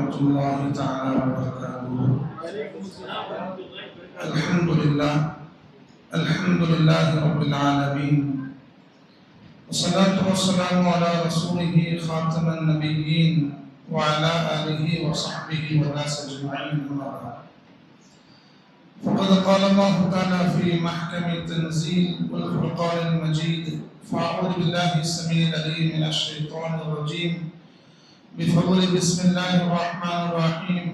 ورحمة الله تعالى وبركاته. الحمد لله رب العالمين، والصلاة والسلام على رسوله خاتم النبيين وعلى آله وصحبه والناس أجمعين. فقد قال الله تعالى في محكم التنزيل والفرقان المجيد: فأعوذ بالله السميع العليم من الشيطان الرجيم بفضل بسم الله الرحمن الرحيم.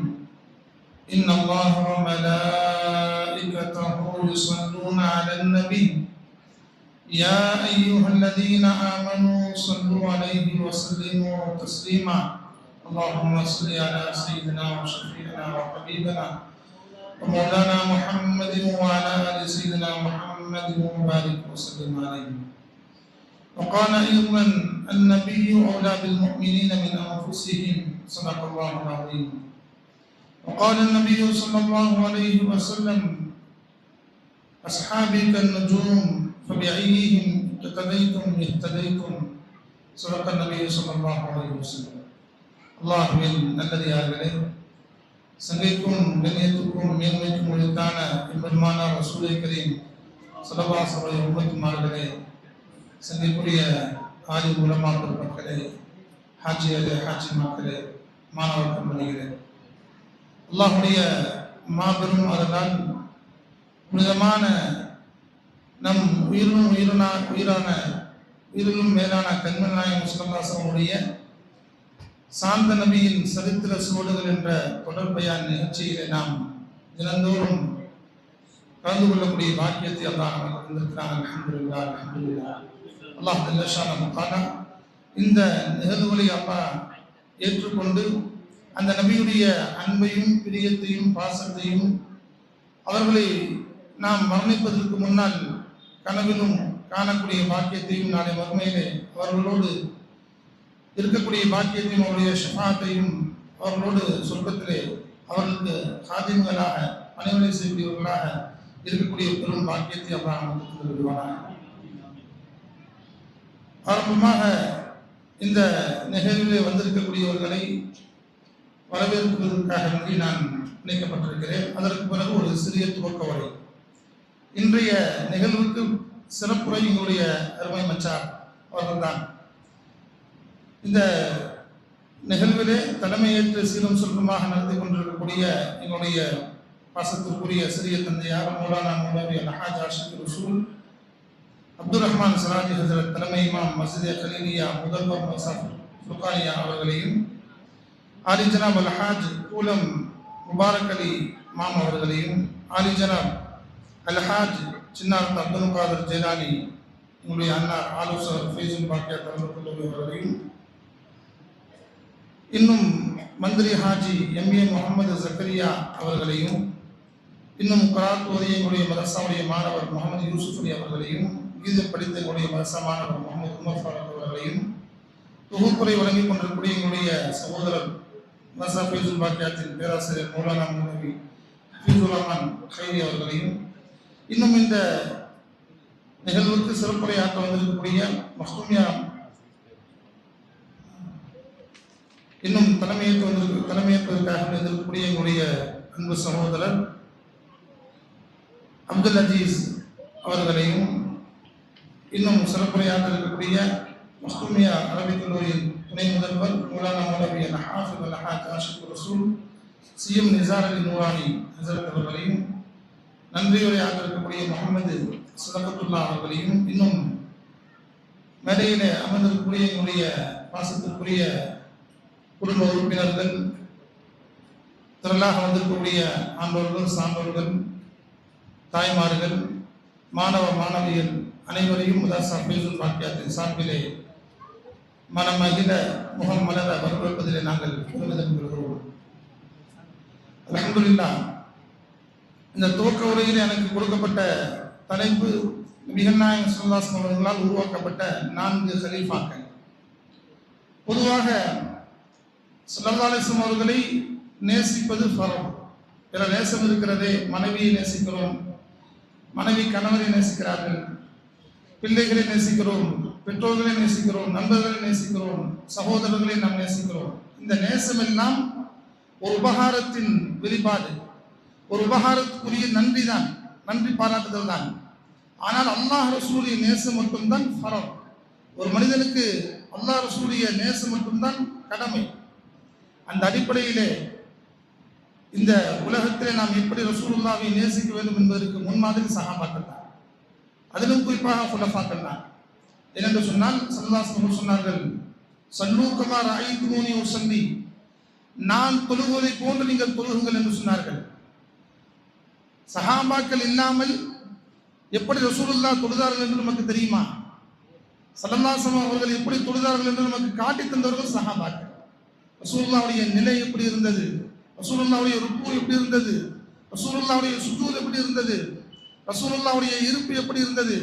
إن الله وملائكته يصلون على النبي يا أيها الذين آمنوا صلوا عليه وسلموا تسليما. اللهم صل على سيدنا وشفيعنا وحبيبنا ومولانا محمد وعلى آل سيدنا محمد وبارك وسلم عليه. وقال أيضا: النبي أولى بالمؤمنين من أنفسهم. صدق الله العظيم. وقال النبي صلى الله عليه وسلم: أصحابي كالنجوم فبأيهم اقتديتم اهتديتم. صدق النبي صلى الله عليه وسلم. அல்லாஹ்வின் நல்லடியார்களே, சங்கைக்கும் கண்ணியத்துக்கும் மேன்மைக்கும் உரித்தான எம்பெருமானார் ரசூலை கரீம் ஸல்லல்லாஹு அலைஹி உம்மத்துமார்களே, சங்கைக்குரிய ஆலிம் உலமா பெருமக்களே, ஹாஜிகளே, ஹாஜிமாக்களே, மாணவர் கண்மணிகளே, அல்லாஹ்வுடைய மாபெரும் அருளால் புனிதமான நம் உயிரிலும் மேலான கண்மணி நாயகம் ஸல்லல்லாஹு அலைஹி வஸல்லம் சாந்த நபியின் சரித்திர சுவடுகள் என்ற தொடர்பையான நிகழ்ச்சியிலே நாம் தினந்தோறும் கலந்து கொள்ளக்கூடிய பாக்கியத்தை அல்லாஹ் நமக்கு தந்திருக்கிறான். அல்ஹம்துலில்லாஹ், அல்ஹம்துலில்லாஹ். அல்லாஹ் ஜல்ல ஷானஹு தஆலா இந்த நிகழ்வுகளை அல்லாஹ் ஏற்றுக்கொண்டு அந்த நபியுடைய அன்பையும் பிரியத்தையும் பாசத்தையும் அவர்களை நாம் மரணிப்பதற்கு முன்னால் கனவிலும் காணக்கூடிய பாக்கியத்தையும் நாளை மறுமையிலே அவர்களோடு இருக்கக்கூடிய பாக்கியத்தையும் அவருடைய ஷஃபாத்தையும் அவர்களோடு சொர்க்கத்திலே அவர்களுக்கு சாதியங்களாக பணிவிடை செய்யக்கூடியவர்களாக இருக்கக்கூடிய பெரும் பாக்கியத்தை அல்லாஹ் நமக்கு தருவானாக. ஆரம்பமாக இந்த நிகழ்விலே வந்திருக்கக்கூடியவர்களை வரவேற்பதற்காக வேண்டி நான் இணைக்கப்பட்டிருக்கிறேன். அதற்கு பிறகு ஒரு சிறிய துவக்க உரை. இன்றைய நிகழ்வுக்கு சிறப்புரை எங்களுடைய அருமை மச்சார் அவர்கள்தான். இந்த நிகழ்விலே தலைமையேற்று சீரும் சுருக்கமாக நடத்தி கொண்டிருக்கக்கூடிய எங்களுடைய பாசத்திற்குரிய சிறிய தந்தையார் மௌலானா மௌலவி அல்ஹாஜ் ஆஷிக் ரசூல் அப்துல் ரஹ்மான் சராஜி ஹஜரத் தலைமை இமாம் மஸ்ஜித் கலீலியா முதல்வர் மசாஃப் ஃபுகானியா அவர்களையும், ஆலி ஜனாப் அல்ஹாஜ் கூலம் முபாரக் அலி மாம் அவர்களையும், ஆலி ஜனாப் அல்ஹாஜ் சின்னார் அப்துல் காதர் ஜெயிலானி எங்களுடைய அன்னார் ஆலோசகர் ஃபைசுல் பாக்கியா தலைவர்கள் அவர்களையும், இன்னும் மந்திரி ஹாஜி எம்ஏ முகமது ஜக்கரியா அவர்களையும், இன்னும் கராத் ஓதிய எங்களுடைய மதரசாவுடைய மாணவர் முகமது யூசுப் அலி அவர்களையும், கீதை படித்த எங்களுடைய மதரசா மாணவர் முகமது உமர் ஃபாரூக் அவர்களையும், தொகுப்புரை வழங்கிக் கொண்டிருக்கக்கூடிய எங்களுடைய சகோதரர் மதரசா ஃபைசுல் பாக்கியாத்தின் பேராசிரியர் மௌலானா மௌலவி ஹஃபீதுர் ரஹ்மான் ஹைரி அவர்களையும், இன்னும் இந்த நிகழ்வுக்கு சிறப்புரையாற்ற வந்திருக்கக்கூடிய மஹ்தூமியா இன்னும் தலைமையேற்பதற்காக இருக்கக்கூடிய எங்களுடைய அன்பு சகோதரர் அப்துல் அஜீஸ் அவர்களையும், இன்னும் சிறப்புரையாற்ற இருக்கக்கூடிய மஹ்தூமியா அரபிக் கல்லூரியின் துணை முதல்வர் மௌலானா மௌலவி ஹாஃபிஸ் அல்ஹாஜ் ஆஷிக் ரசூல் சிஎம் நிசார் அலி நூரானி ஹசரத் அவர்களையும், நன்றியுரையாற்ற இருக்கக்கூடிய முகமது சதகத்துல்லா அவர்களையும், இன்னும் மேடையிலே அமர்ந்திருக்கக்கூடிய எங்களுடைய பாசத்திற்குரிய குடும்ப உறுப்பினர்கள், திரளாக வந்திருக்கக்கூடிய ஆண்டோர்கள், சான்றோர்கள், தாய்மார்கள், மாணவ மாணவியர் அனைவரையும் மதரசா ஃபைசுல் பாக்கியாத்தின் சார்பிலே மனமகிழ முகம் மலர வரவேற்பதிலே நாங்கள் பெருமிதம் கொள்கிறோம். அல்ஹம்துலில்லாஹ். இந்த துவக்க உரையில் எனக்கு கொடுக்கப்பட்ட தலைப்பு நபிகள் நாயகம் ஸல்லல்லாஹு அலைஹி வஸல்லம் அவர்களால் உருவாக்கப்பட்ட 4 கலீஃபாக்கள். பொதுவாக ஸல்லல்லாஹு அலைஹி வஸல்லம் அவர்களை நேசிப்பது ஃபர்த். பிற நேசம் இருக்கிறதே, மனைவியை நேசிக்கிறோம், மனைவி கணவரை நேசிக்கிறார்கள், பிள்ளைகளை நேசிக்கிறோம், பெற்றோர்களை நேசிக்கிறோம், நண்பர்களை நேசிக்கிறோம், சகோதரர்களை நாம் நேசிக்கிறோம். இந்த நேசம் எல்லாம் ஒரு உபகாரத்தின் வெளிப்பாடு, ஒரு உபகாரத்துக்குரிய நன்றி தான், நன்றி பாராட்டுதல் தான். ஆனால் அல்லாஹ் ரசூலுடைய நேசம் மட்டும்தான் ஃபரத். ஒரு மனிதனுக்கு அல்லாஹ் ரசூலுடைய நேசம் மட்டும்தான் கடமை. அந்த அடிப்படையிலே இந்த உலகத்திலே நாம் எப்படி ரசூலுல்லாவை நேசிக்க வேண்டும் என்பதற்கு முன்மாதிரி சஹாபாக்கள் தான், அதிலும் குறிப்பாக குலஃபாக்கள் தான். ஏனென்று சொன்னால் ஸல்லல்லாஹு அலைஹி வஸல்லம் சொன்னார்கள், ஸல்லூ கமா ரஅய்துமூனி உஸல்லி, நான் தொழுவதை போன்று நீங்கள் தொழுகுங்கள் என்று சொன்னார்கள். சஹாபாக்கள் இல்லாமல் எப்படி ரசூலுல்லாஹ் தொழுதார்கள் என்று நமக்கு தெரியுமா? ஸல்லல்லாஹு அலைஹி வஸல்லம் அவர்கள் எப்படி தொழுதார்கள் என்று நமக்கு காட்டி தந்தவர்கள் சஹாபாக்கள். ரசூலுல்லாஹ்வுடைய நிலை எப்படி இருந்தது, ரசூலுல்லாஹ்வுடைய ருக்கு எப்படி இருந்தது, ரசூலுல்லாஹ்வுடைய சுஜூத் எப்படி இருந்தது, ரசூலுல்லாஹ்வுடைய இருப்பு எப்படி இருந்தது,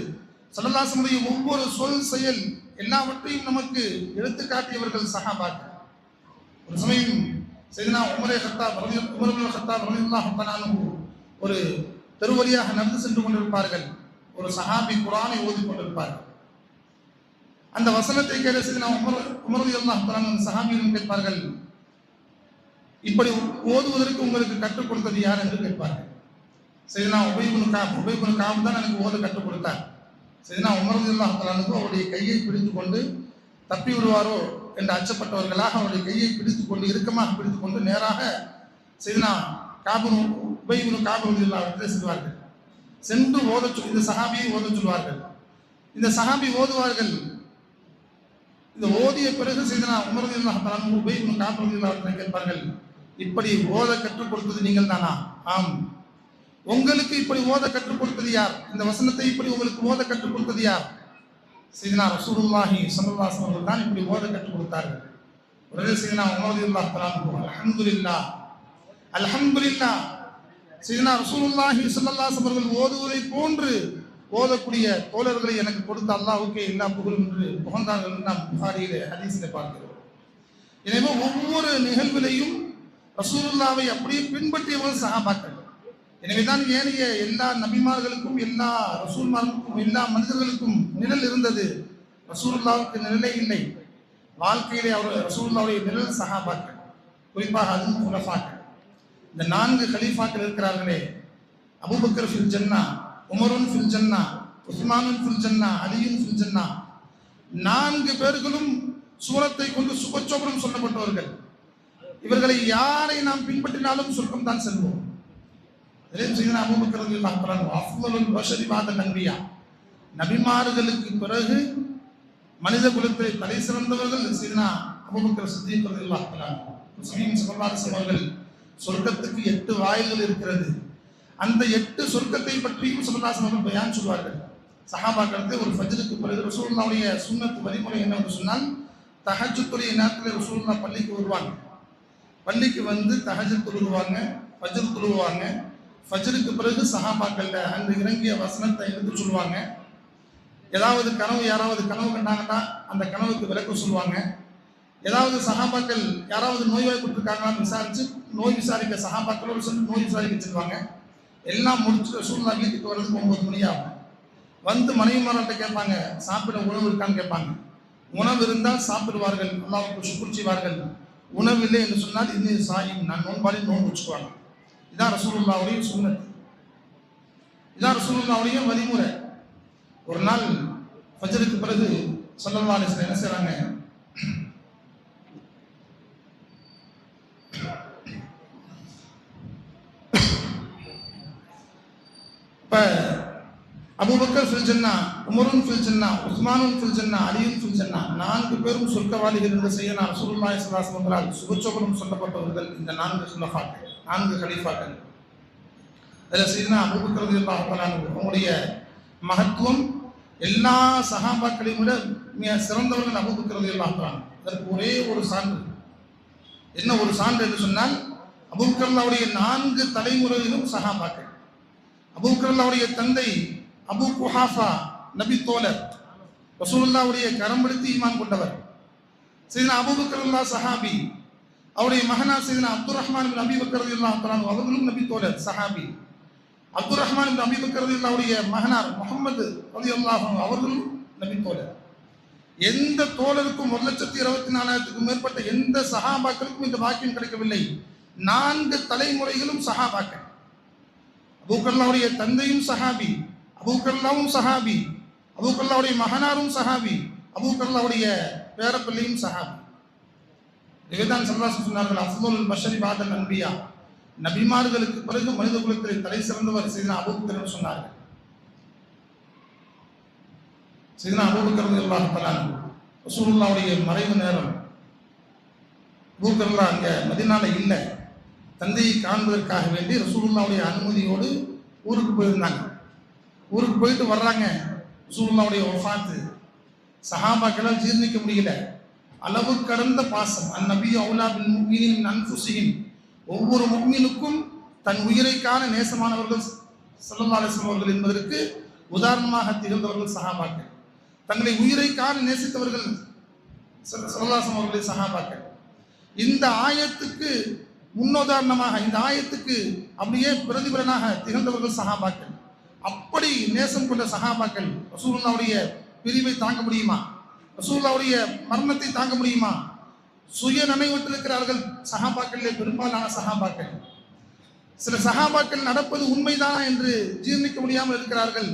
ஸல்லல்லாஹு அலைஹி வஸல்லம் ஒவ்வொரு சொல் செயல் எல்லாவற்றையும் நமக்கு எடுத்து காட்டியவர்கள் சஹாபாக்கள். ஒரு சமயம் சையதுனா உமர் இப்னு கத்தாப் ரலியல்லாஹு தஆலா அன்ஹு ஒரு தெருவழியாக நடந்து சென்று கொண்டிருப்பார்கள். ஒரு சஹாபி குர்ஆனை ஓதிக் கொண்டிருப்பார்கள். அந்த வசனத்தை கேட்ட சையதுனா உமர் ரலியல்லாஹு தஆலா அந்த சஹாபியிடம் கேட்பார்கள், இப்படி ஓதுவதற்கு உங்களுக்கு கற்றுக் கொடுத்தது யார் என்று கேட்பார்கள். சையதுனா உபய் இப்னு கஅப் தான் எனக்கு ஓத கற்றுக் கொடுத்தார். சையதுனா உமர் ரலியல்லாஹு தஆலா அவருடைய கையை பிடித்துக் கொண்டு தப்பி விடுவாரோ என்று அச்சப்பட்டவர்களாக அவருடைய கையை பிடித்துக் கொண்டு இறுக்கமாக பிடித்துக் கொண்டு நேராக சையதுனா உபய் இப்னு கஅப் ரலியல்லாஹு அன்ஹு செல்வார்கள். சென்று இந்த சஹாபியை ஓத சொல்வார்கள். இந்த சஹாபி ஓதுவார்கள். இந்த ஓதிய பிறகு சையதுனா உமர் ரலியல்லாஹு தஆலா உபய் இப்னு கஅப் ரலியல்லாஹு அன்ஹு கேட்பார்கள், இப்படி ஓத கற்றுக் கொடுத்தது நீங்கள் தானா? ஆம். உங்களுக்கு இப்படி ஓத கற்றுக் கொடுத்தது யார்? இந்த வசனத்தை இப்படி உங்களுக்கு ஓத கற்றுக் கொடுத்தது யார்? சையதுனா ரசூலுல்லாஹி ஸல்லல்லாஹு அலைஹி வஸல்லம் தான் இப்படி ஓத கற்றுக் கொடுத்தார்கள். உடனே சையதுனா உமர் ரலியல்லாஹு தஆலா அல்ஹம்துலில்லாஹ் அல்ஹம்துலில்லாஹ், சையதுனா ரசூலுல்லாஹி ஸல்லல்லாஹு அலைஹி வஸல்லம் ஓதுவதை போன்று ஓதக்கூடிய தோழர்களை எனக்கு கொடுத்த அல்லாஹ்வுக்கே எல்லா புகழும் என்று புகழ்ந்தார்கள் என்று நாம் புகாரியிலே ஹதீஸிலே பார்க்கிறோம். எனவே ஒவ்வொரு நிகழ்விலையும் ரசூலுல்லாவை அப்படியே பின்பற்றியவர்கள் சஹாபாக்கள். எனவேதான் ஏனைய எல்லா நபிமார்களுக்கும் எல்லா ரசூல்மார்களுக்கும் எல்லா மனிதர்களுக்கும் நிழல் இருந்தது, ரசூலுல்லாவுக்கு நிழலே இல்லை. வாழ்க்கையிலே அவர் ரசூலுல்லாவுடைய நிழல் சஹாபாக்கள், குறிப்பாக அதுவும் குலஃபாக்கள். இந்த 4 கலீஃபாக்கள் இருக்கிறார்களே, அபூபக்கர் ஃபில் ஜன்னா, உமருன் ஃபில் ஜன்னா, உஸ்மானுன் ஃபில் ஜன்னா, அலியுன் ஃபில் ஜன்னா. 4 பேர்களும் சூரத்தை கொண்டு சுபச்சோபனம் சொல்லப்பட்டவர்கள். இவர்களை யாரை நாம் பின்பற்றினாலும் சொர்க்கம் தான் செல்வோம். அபூபக்கர் ரலியல்லாஹு தஆலா அஃலலுல் பஷரி பாதல் அன்பியா, நபிமார்களுக்கு பிறகு மனித குலத்திலே தலை சிறந்தவர்கள் சையதுனா அபூபக்கர் சித்தீக் ரலியல்லாஹு தஆலா. ஸல்லல்லாஹு அலைஹி வஸல்லம் சொர்க்கத்துக்கு 8 வாயில்கள் இருக்கிறது. அந்த 8 சொர்க்கத்தை பற்றியும் ஸல்லல்லாஹு அலைஹி வஸல்லம் பயான் சொல்வார்கள். சஹாபாக்களுக்கு ஒரு ஃபஜ்ருக்கு பிறகு ரசூலுல்லாஹ்வுடைய சுன்னத் வழிமுறை என்னவென்று சொன்னால், தஹஜ்ஜுடைய நேரத்தில் ரசூலுல்லாஹ் பள்ளிக்கு வருவாங்க. பள்ளிக்கு வந்து தஹஜ்ஜுத் தொழுவாங்க, ஃபஜ்ர் தொழுவாங்க. ஃபஜ்ருக்கு பிறகு சஹாபாக்கள் அன்று இறங்கிய வசனத்தை எடுத்து சொல்லுவாங்க. ஏதாவது கனவு யாராவது கனவு கண்டாங்கன்னா அந்த கனவுக்கு விளக்கம் சொல்லுவாங்க. ஏதாவது சஹாபாக்கள் யாராவது நோய்வாய்ப்பட்டிருக்காங்களான்னு விசாரிச்சு நோய் விசாரிக்க சஹாபாக்களோடு சொல்லி நோய் விசாரிக்க செல்வாங்க. எல்லாம் முடிச்சுட்டு ரசூலுல்லாஹ் வீட்டுக்கு வர்றதுக்கு 9 மணி ஆகும். வந்து மனைவிமார்கிட்ட கேட்பாங்க, சாப்பிட உணவு இருக்கான்னு கேட்பாங்க. உணவு இருந்தால் சாப்பிடுவார்கள், அல்லாஹ்வுக்கு ஷுக்ர் செய்வார்கள். உணவு இல்லை என்று சொன்னால் இன்னும் சாயும், நான் நோன்பாளி நோன்பு வச்சுக்குவாங்க. இதான் ரசூலுல்லாஹ்வுடைய சுன்னத், இதான் ரசூலுல்லாஹ்வுடைய வழிமுறை. ஒரு நாள் ஃபஜ்ருக்கு பிறகு ஸல்லல்லாஹு அலைஹி வஸல்லம் என்ன செய்றாங்க, இப்ப அபூபக்கர் ஃபில் ஜன்னா, உமருன் ஃபில் ஜன்னா, உஸ்மானுன் ஃபில் ஜன்னா, அலியுன் ஃபில் ஜன்னா, 4 பேரும் சொர்க்கவாதிகள் என்று செய்யனா ரசூலுல்லாஹி ஸல்லல்லாஹு அலைஹி வஸல்லம் சுபச்சோபனம் சொல்லப்பட்டவர்கள் இந்த 4 குலஃபாக்கள், 4 கலீஃபாக்கள். அதில் சையதுனா அபூபக்கர் ரலியல்லாஹு தஆலா அவங்களுடைய மகத்துவம் எல்லா சஹாபாக்களையும் விட மிக சிறந்தவர்கள் அபூபக்கர் ரலியல்லாஹு தஆலா. அதற்கு ஒரே ஒரு சான்று, என்ன ஒரு சான்று என்று சொன்னால், அபூபக்கருடைய 4 தலைமுறையிலும் சஹாபாக்கள். அபூபக்கருடைய தந்தை அபூ குஹாஃபா நபி தோழர், ரசூலுல்லாஹ்வுடைய கரம் பிடித்து ஈமான் கொண்டவர். சையதுனா அபூபக்கர் சஹாபி. அவருடைய மகனார் சையதுனா அப்துர் ரஹ்மான் பின் அபீ பக்கர் ரலியல்லாஹு தஆலா அவர்களும் நபி தோழர் சஹாபி. அப்துர் ரஹ்மான் பின் அபீ பக்கர் ரலியல்லாஹுடைய மகனார் முஹம்மது ரலியல்லாஹு அன்ஹு அவர்களும் நபி தோழர். எந்த தோழருக்கும் 1,24,000க்கும் மேற்பட்ட எந்த சஹாபாக்களுக்கும் இந்த பாக்கியம் கிடைக்கவில்லை. 4 தலைமுறைகளும் சஹாபாக்கள். அபூபக்கருடைய தந்தையும் சஹாபி, அபூபக்கரும் சஹாபி, அபூபக்கருடைய மகனாரும் சஹாபி, அபூபக்கருடைய பேரப்பிள்ளையும் சஹாபி. இதுதான் ஸல்லல்லாஹு அலைஹி சொன்னார்கள், அஃதலுல் பஷரி பாதல் அன்பியா, நபிமார்களுக்கு பிறகு மனித குலத்தில் தலை சிறந்தவர் சையதுனா அபூபக்கர் என்று சொன்னார்கள். சையதுனா அபூபக்கர் ரலியல்லாஹு தஆலா ரசூலுல்லாஹ்வுடைய மறைவு நேரம், அபூபக்கர் அங்க மதீனால இல்ல, தந்தையை காண்பதற்காக வேண்டி ரசூலுல்லாஹ்வுடைய அனுமதியோடு ஊருக்கு போயிருந்தாங்க. ஊருக்கு போயிட்டு வர்றாங்க. ரசூலுல்லாஹ்வுடைய வஃபாத் சஹாபாக்களால் ஜீர்ணிக்க முடியல. அளவு கடந்த பாசம். அந்நபி அவுலா பில் முஃமினீன மின் அன்ஃபுஸிஹிம், ஒவ்வொரு முஃமினுக்கும் தன் உயிரை காண நேசமானவர்கள் ஸல்லல்லாஹு அலைஹி வஸல்லம் அவர்கள் என்பதற்கு உதாரணமாக திகழ்ந்தவர்கள் சஹாபாக்கள். தங்களை உயிரை காண நேசித்தவர்கள் ஸல்லல்லாஹு அலைஹி வஸல்லம் அவர்களுடைய சஹாபாக்கள். இந்த ஆயத்துக்கு முன்னுதாரணமாக, இந்த ஆயத்துக்கு அப்படியே பிரதிபலனாக திகழ்ந்தவர்கள் சஹாபாக்கள். அப்படி நேசம் கொண்ட சஹாபாக்கள் ரசூலுல்லாஹ்வுடைய பிரிவை தாங்க முடியுமா? ரசூலுல்லாஹ்வுடைய மரணத்தை தாங்க முடியுமா? சுய நினைவற்றிருக்கிறார்கள் சஹாபாக்களிலே பெரும்பாலான சஹாபாக்கள். சில சஹாபாக்கள் நடப்பது உண்மைதானா என்று ஜீர்ணிக்க முடியாமல் இருக்கிறார்கள்.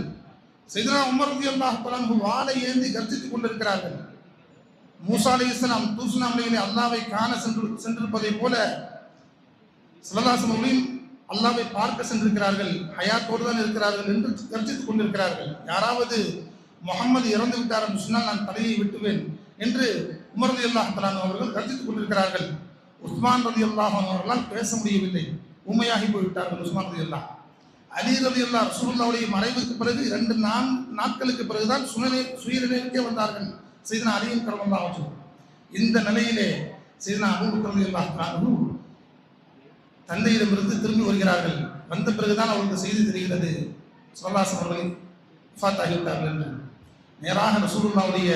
சையதுனா உமர் ரலியல்லாஹு தஆலா அன்ஹு வாளை ஏந்தி கர்ஜித்துக் கொண்டிருக்கிறார்கள். மூசா அலைஹிஸ்ஸலாம் தூஸ்னா மலையிலே அல்லாஹ்வை காண சென்றிருப்பதை போல ஸல்லல்லாஹு அலைஹி வஸல்லம் அல்லாஹ்வை பார்க்க சென்றிருக்கிறார்கள், ஹயாத்தோடு தான் இருக்கிறார்கள் என்று கர்ஜித்துக் கொண்டிருக்கிறார்கள். யாராவது முஹம்மது இறந்து விட்டார் என்று சொன்னால் நான் தலையை வெட்டுவேன் என்று உமர் ரலியல்லாஹு தஆலா அவர்கள் கர்ஜித்துக் கொண்டிருக்கிறார்கள். உஸ்மான் ரலியல்லாஹு அன்ஹு அவர்களால் பேச முடியவில்லை, ஊமையாகி போய்விட்டார்கள் உஸ்மான் ரலியல்லாஹு. அலி ரலியல்லாஹு ரசூலுல்லாஹ்வுடைய மறைவுக்கு பிறகு 2 நாட்களுக்கு பிறகுதான் சுயநினைவுக்கே வந்தார்கள் சையதுனா அலியும் கரமல்லாஹு வஜ்ஹு. இந்த நிலையிலே சையதுனா அபூபக்கர் ரலியல்லாஹு அன்ஹு தந்தையிடமிருந்து திரும்பி வருகிறார்கள். வந்த பிறகுதான் அவருக்கு செய்தி தெரிகிறது ஸல்லல்லாஹு அலைஹி வஸல்லம் அவர்கள் வஃபாத் ஆகிவிட்டார்கள் என்று. நேராக ரசூலுல்லாஹ்வுடைய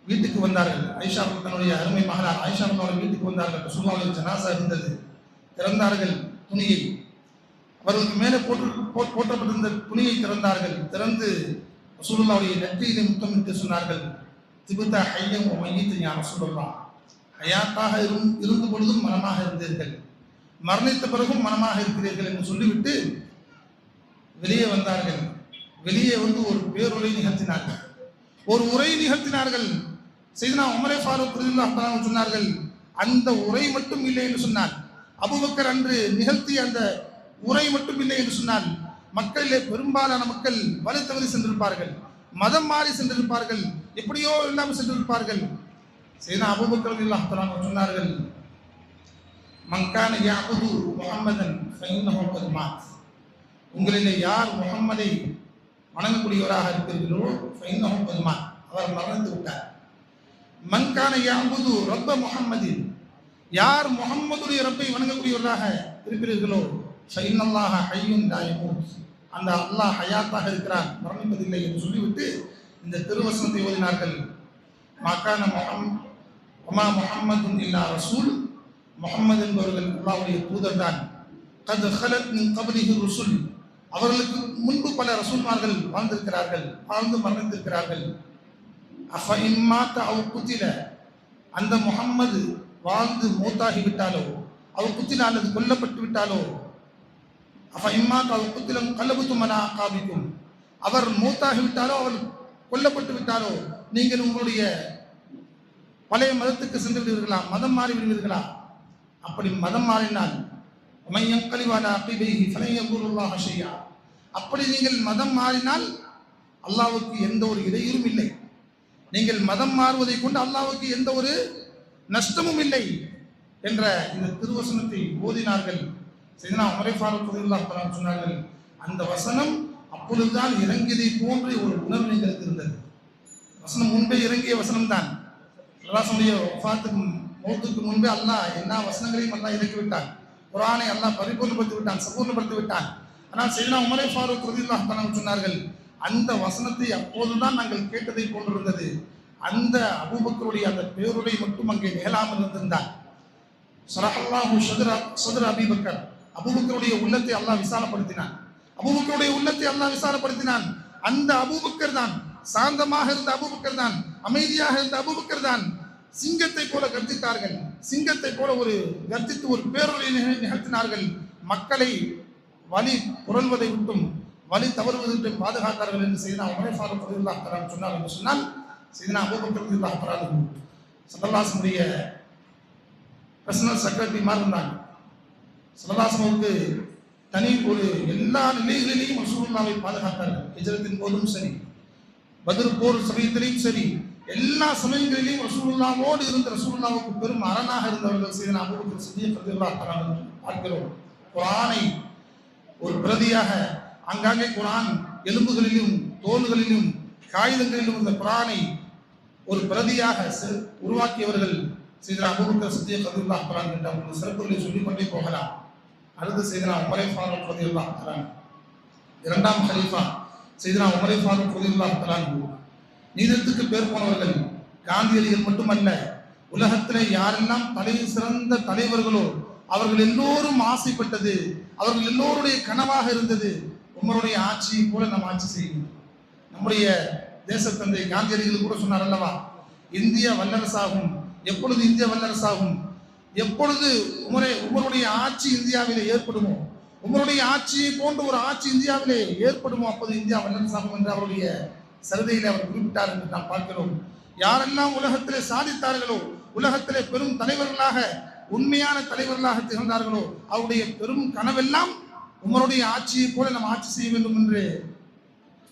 வீட்டுக்கு வந்தார்கள். ஆயிஷா தன்னுடைய அருமை மகனார் ஆயிஷா அவர்கள் வீட்டுக்கு வந்தார்கள். ரசூலுல்லாஹ்வுடைய ஜனாஸா இருந்தது. திறந்தார்கள் துணியை. அவர்களுக்கு மேலே போற்றப்பட்டிருந்த துணியை திறந்தார்கள். திறந்து ரசூலுல்லாஹ்வுடைய நெற்றியிலே முத்தமிட்டு சொன்னார்கள், திபுத ஹய்யன் வ மய்யித்தன் யா ரசூலுல்லாஹ், ஹயாத்தாக இருந்த பொழுதும் மனமாக இருந்தீர்கள், மரணித்த பிறகும் மனமாக இருக்கிறீர்கள் என்று சொல்லிவிட்டு வெளியே வந்தார்கள். வெளியே வந்து ஒரு பேருரை நிகழ்த்தினார்கள், ஒரு உரை நிகழ்த்தினார்கள். சையதுனா உமர் ஃபாரூக் ரலியல்லாஹு தஆலா சொன்னார்கள், அந்த உரை மட்டும் இல்லை என்று சொன்னார். அபூபக்கர் அன்று நிகழ்த்திய அந்த உரை மட்டும் இல்லை என்று சொன்னால் மக்களிலே பெரும்பாலான மக்கள் வழி தவறி சென்றிருப்பார்கள், மதம் மாறி சென்றிருப்பார்கள், எப்படியோ இல்லாமல் சென்றிருப்பார்கள். சையதுனா அபூபக்கர் ரலியல்லாஹு தஆலா சொன்னார்கள், மன்கான யஅபுது முஹம்மதன் ஃபஇன்னஹு கத் மாத், உங்களிலே யார் முஹம்மதை வணங்கக்கூடியவராக இருக்கிறீர்களோ ஃபஇன்னஹு கத் மாத், அவர் மரணித்து விட்டார். மன்கான யஅபுது ரப்ப முஹம்மதின், யார் முஹம்மதுடைய ரப்பை வணங்கக்கூடியவராக இருக்கிறீர்களோ ஃபஇன்னல்லாஹ ஹய்யுன் லா யமூத், அந்த அல்லாஹ் ஹயாத்தாக இருக்கிறார், மரணிப்பதில்லை என்று சொல்லிவிட்டு இந்த திருவசனத்தை ஓதினார்கள். மகான முஹம்மதுன் இல்லா ரசூல், முஹம்மது என்பவர்கள் அல்லாஹ்வுடைய தூதர் தான். கத் ஹலத் மின் கப்லிஹி ருசுல், அவர்களுக்கு முன்பு பல ரசூல்மார்கள் வாழ்ந்திருக்கிறார்கள், வாழ்ந்து மரணித்திருக்கிறார்கள். அஃப இம்மாத அவ் குத்தில, அந்த முஹம்மது வாழ்ந்து மூத்தாகி விட்டாலோ, அவர் குத்தில அல்லது கொல்லப்பட்டு விட்டாலோ, அஃப இம்மாத அவ் குத்திலம் கல்லபுத்தும் அலா அகாபிக்கும், அவர் மூத்தாகி விட்டாலோ, அவர் கொல்லப்பட்டு விட்டாலோ, நீங்கள் உங்களுடைய பழைய மதத்துக்கு சென்று விடுவீர்களா, மதம் மாறி விடுவீர்களா? அப்படி மதம் மாறினால் அப்படி நீங்கள் மதம் மாறினால் அல்லாஹ்வுக்கு எந்த ஒரு இடையூறும் இல்லை, நீங்கள் மதம் மாறுவதை கொண்டு அல்லாஹ்வுக்கு எந்த ஒரு நஷ்டமும் இல்லை என்ற இந்த திருவசனத்தை ஓதினார்கள். சையதுனா உமர் ஃபாரூக் ரலியல்லாஹு தஆலா சொன்னார்கள், அந்த வசனம் அப்பொழுதுதான் இறங்கியதை போன்ற ஒரு உணர்வு எங்களுக்கு இருந்தது. வசனம் முன்பே இறங்கிய வசனம் தான். அல்லாஹ்வுடைய வஃபாத்துக்கு மௌத்துக்கு முன்பே அல்லாஹ் எல்லா வசனங்களையும் அல்லாஹ் இறக்கி விட்டான். குர்ஆனை அல்லாஹ் பரிபூர்ணப்படுத்தி விட்டான், சம்பூர்ணப்படுத்தி விட்டான். ஆனால் சையதுனா உமர் ஃபாரூக் ரலியல்லாஹு தஆலா சொன்னார்கள், அந்த வசனத்தை அப்போதுதான் நாங்கள் கேட்டதை போன்றிருந்தது. அந்த அபூபக்கருடைய அந்த பேருரை மட்டும் அங்கே நிகழாமல் இருந்திருந்தார். ஸரஹல்லாஹு ஸத்ர அபீபக்கர், அபூபக்கருடைய உள்ளத்தை அல்லாஹ் விசாலப்படுத்தினான். அபூபக்கருடைய உள்ளத்தை அல்லாஹ் விசாலப்படுத்தினான். அந்த அபூபக்கர் தான், சாந்தமாக இருந்த அபூபக்கர் தான், அமைதியாக இருந்த அபூபக்கர் தான் சிங்கத்தை போல கர்ஜித்தார்கள். சிங்கத்தை போல ஒரு கர்ஜித்து ஒரு பேரொழியை நிகழ்த்தினார்கள். மக்களை வழி புரள்வதை விட்டும் வழி தவறுவதை பாதுகாத்தார்கள் என்று செய்தனா உமர் ஃபாரூக் ரலியல்லாஹு தஆலா சொன்னார் என்று சொன்னால், செய்தனா அபூபக்கர் ரலியல்லாஹு தஆலா ஸல்லல்லாஹு பர்சனல் செக்ரட்டரி மாதிரி இருந்தாங்க. ஸல்லல்லாஹு தனி ஒரு எல்லா நிலைகளிலேயும் ரசூலுல்லாஹை பாதுகாத்தார்கள். ஹிஜ்ரத்தின் போதும் சரி, பத்ர் போர் சமயத்திலையும் சரி, எல்லா சமயங்களிலேயும் ரசூலுல்லாஹோடு இருந்த ரசூலுல்லாஹுக்கு பெரும் அரணாக இருந்தவர்கள் செய்தனா அபூபக்கர் சித்திக் ரலியல்லாஹு தஆலா பார்க்கிறோம். குர்ஆனை ஒரு பிரதியாக அங்காங்கே குர்ஆன் எலும்புகளிலும் தோள்களிலும் காகிதங்களிலும் இந்த குர்ஆனை ஒரு பிரதியாக உருவாக்கியவர்கள் செய்தனா அபூபக்கர் சித்திக் ரலியல்லாஹு தஆலா என்ற ஒரு சிறப்புகளை சொல்லிக்கொண்டே போகலாம். அடுத்து செய்தனா உமர் ஃபாரூக் ரலியல்லாஹு தஆலா, இரண்டாம் கலீஃபா செய்தனா உமர் ஃபாரூக் ரலியல்லாஹு தஆலா. நீதத்துக்கு பேர் போனவர்கள் காந்தியடிகள் மட்டுமல்ல, உலகத்திலே யாரெல்லாம் தலை சிறந்த தலைவர்களோ அவர்கள் எல்லோரும் ஆசைப்பட்டது, அவர்கள் எல்லோருடைய கனவாக இருந்தது, உமருடைய ஆட்சியை போல நாம் ஆட்சி செய்யணும். நம்முடைய தேசத்தந்தை காந்தியடிகள் கூட சொன்னார் அல்லவா, இந்திய வல்லரசாகும். எப்பொழுது இந்திய வல்லரசாகும்? எப்பொழுது உமருடைய ஆட்சி இந்தியாவிலே ஏற்படுமோ, உமருடைய ஆட்சியை போன்ற ஒரு ஆட்சி இந்தியாவிலே ஏற்படுமோ அப்போது இந்தியா வல்லரசாகும் என்று அவருடைய சரிதையில் அவர் குறிப்பிட்டார் என்று நாம் பார்க்கிறோம். யாரெல்லாம் உலகத்திலே சாதித்தார்களோ, உலகத்திலே பெரும் தலைவர்களாக உண்மையான தலைவர்களாக திகழ்ந்தார்களோ அவருடைய பெரும் கனவெல்லாம் உமருடைய ஆட்சியை போல நாம் ஆட்சி செய்ய வேண்டும் என்று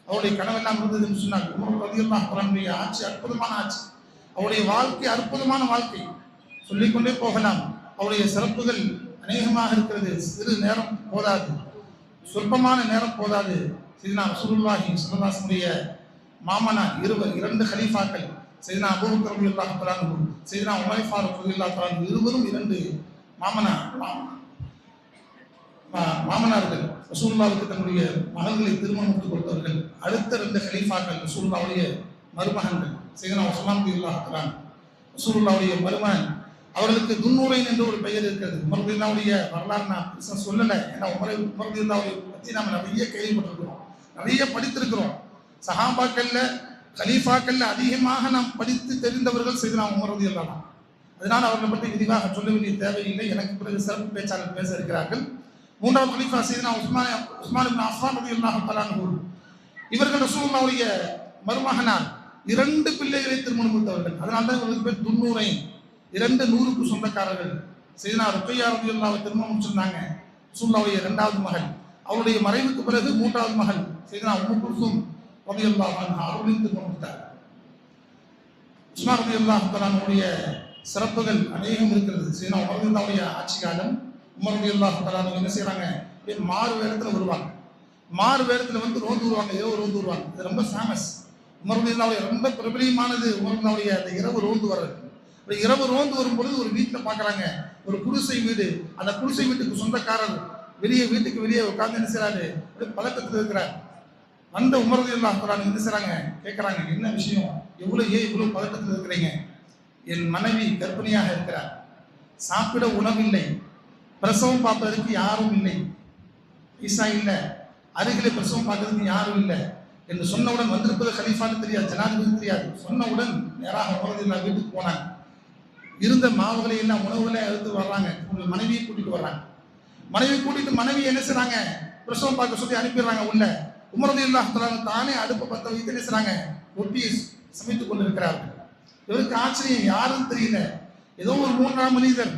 அவருடைய கனவெல்லாம் இருந்தது என்று சொன்னார். உமர் ரலியல்லாஹு தஆலாவுடைய ஆட்சி அற்புதமான ஆட்சி, அவருடைய வாழ்க்கை அற்புதமான வாழ்க்கை, சொல்லிக்கொண்டே போகலாம். அவருடைய சிறப்புகள் அநேகமாக இருக்கிறது. சிறு நேரம் போதாது, சொற்பமான நேரம் போதாது. செய்தனா ரசூலுல்லாஹி ஸல்லல்லாஹு அலைஹி வஸல்லம் மாமனார் இரண்டு கலீஃபாக்கள் செய்தனா அபூபக்கர் ரலியல்லாஹு தஆலா, செய்தனா உமர் ஃபாரூக் ரலியல்லாஹு தஆலா, இருவரும் இரண்டு மாமனார்கள். ரசூலுல்லாஹ்வுக்கு தன்னுடைய மகள்களை திருமணம் முடித்து கொடுத்தவர்கள். அடுத்த ரெண்டு கலீஃபாக்கள் ரசூலுல்லாஹ்வுடைய மருமகன்கள். செய்தனா உஸ்மான் ரலியல்லாஹு தஆலா ரசூலுல்லாஹ்வுடைய மருமகன். அவர்களுக்கு துன்னூரைன் என்ற ஒரு பெயர் இருக்கிறது. உமர் ரலியல்லாஹுடைய வரலாறு நான் சொல்லலை, ஏன்னா உமர் ரலியல்லாஹுவை பற்றி நாம் நிறைய கேள்விப்பட்டிருக்கிறோம், நிறைய படித்திருக்கிறோம். சஹாபாக்கள்ல கலீஃபாக்கள்ல அதிகமாக நாம் படித்து தெரிந்தவர்கள் செய்தனா உமர் ரலியல்லாஹு. அதனால் அவர்களை பற்றி விரிவாக சொல்ல வேண்டிய தேவையில்லை. எனக்கு பிறகு சிறப்பு பேச்சாளர் பேச இருக்கிறார்கள். மூன்றாவது கலீஃபா செய்தனா உஸ்மான் இப்னு அஃபான் ரலியல்லாஹு தஆலா. இவர்கள் ரசூலுல்லாஹுடைய மருமகனார். இரண்டு பிள்ளைகளை திருமணம் முடித்தவர்கள். அதனால தான் இவர்களுக்கு பேர் துன்னூரைன், இரண்டு நூறுக்கு சொந்தக்காரர்கள். செய்தனா ருக்கையா ரலியல்லாஹு திருமணம் சொன்னாங்க, ரசூலுல்லாஹுடைய இரண்டாவது மகள். அவருடைய மறைவுக்கு பிறகு மூன்றாவது மகள் செய்தனா உம்மு குல்சூம் ரலியல்லாஹு அன்ஹா அவர்களின் திருமணம் முடித்தார். உஸ்மான் ரலியல்லாஹு தஆலாவுடைய சிறப்புகள் அநேகம் இருக்கிறது. செய்தனா உமர் ரலியல்லாஹுடைய ஆட்சி காலம். உமர் ரலியல்லாஹு தஆலா என்ன செய்யறாங்க, மாறு வேடத்தில் வருவாங்க. மாறு வேடத்தில் வந்து ரோந்து வருவாங்க, இரவு ரோந்து வருவாங்க. இது ரொம்ப ஃபேமஸ். உமர் ரலியல்லாஹுடைய ரொம்ப பிரபலியமானது உமர் ரலியல்லாஹுடைய அந்த இரவு ரோந்து வர்றது. இரவு ரோந்து வரும்பொழுது ஒரு வீட்டில் பார்க்குறாங்க, ஒரு குடிசை வீடு. அந்த குடிசை வீட்டுக்கு சொந்தக்காரர் வீட்டுக்கு வெளியே உட்கார்ந்து என்ன செய்யறாரு, பதட்டத்தில் இருக்கிறார். வந்த உமர் ரலியல்லாஹு தஆலா என்ன செய்றாங்க, கேட்குறாங்க, என்ன விஷயம், இவ்வளவு பதட்டத்தில் இருக்கிறீங்க? என் மனைவி கர்ப்பிணியாக இருக்கிறார், சாப்பிட உணவில்லை, பிரசவம் பார்ப்பதற்கு யாரும் இல்லை, ஈசா இல்லை, அருகிலே பிரசவம் பார்க்கறதுக்கு யாரும் இல்லை என்று சொன்னவுடன், வந்திருப்பது கலீஃபான்னு தெரியாது, ஜனாதிபதி தெரியாது. சொன்னவுடன் நேராக உமர் ரலியல்லாஹு வீட்டுக்கு போனாங்க. இருந்த மாவுகளை எல்லாம் உணவுகளை எடுத்து வர்றாங்க. உங்கள் மனைவியை கூட்டிட்டு வர்றாங்க. மனைவி என்ன செய்றாங்க, பிரசவம் பார்க்க சொல்லி அனுப்பிடுறாங்க உள்ள. உமர் ரலியல்லாஹு தஆலா தானே அடுப்பை பற்ற வைத்து என்ன செய்றாங்க, ரொட்டி சமைத்துக் கொண்டிருக்கிறார்கள். இவருக்கு ஆச்சரியம், யாரும் தெரியல. ஏதோ ஒரு மூன்றாம் மனிதர்